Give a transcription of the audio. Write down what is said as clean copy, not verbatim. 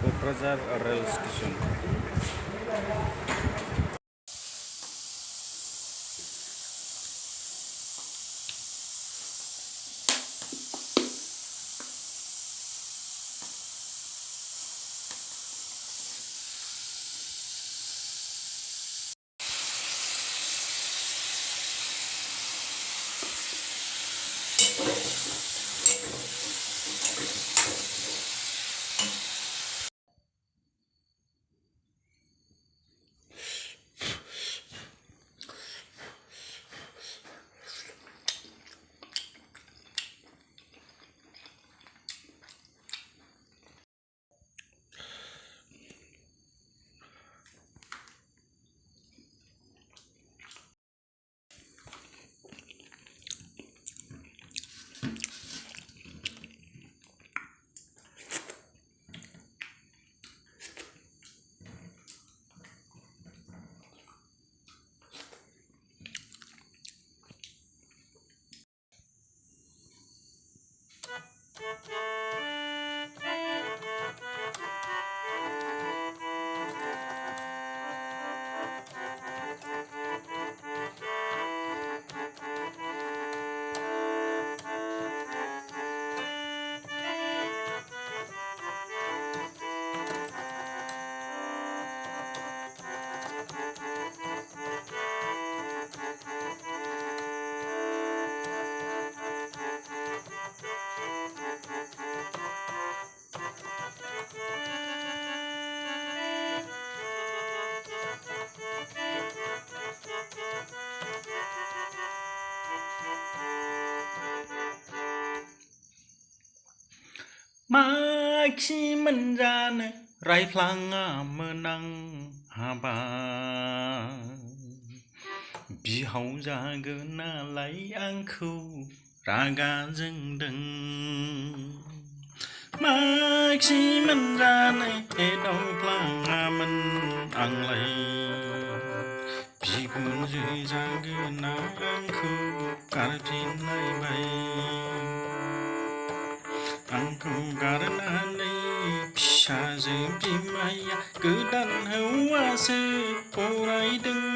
Kokrajhar rail station. माखि मोनजानो रायफ्लाङा मोनां हाबा बिहाव जागोनालाय आंखौ रागा जोंदों माखि मोनजानो एदावफ्लाङामोन आंलाय बिखुनजो जागोना आंखौ गारफिनलायबाय आंखौ गारनानै फिसाजो बिमाया गोदान हौवासो फरायदों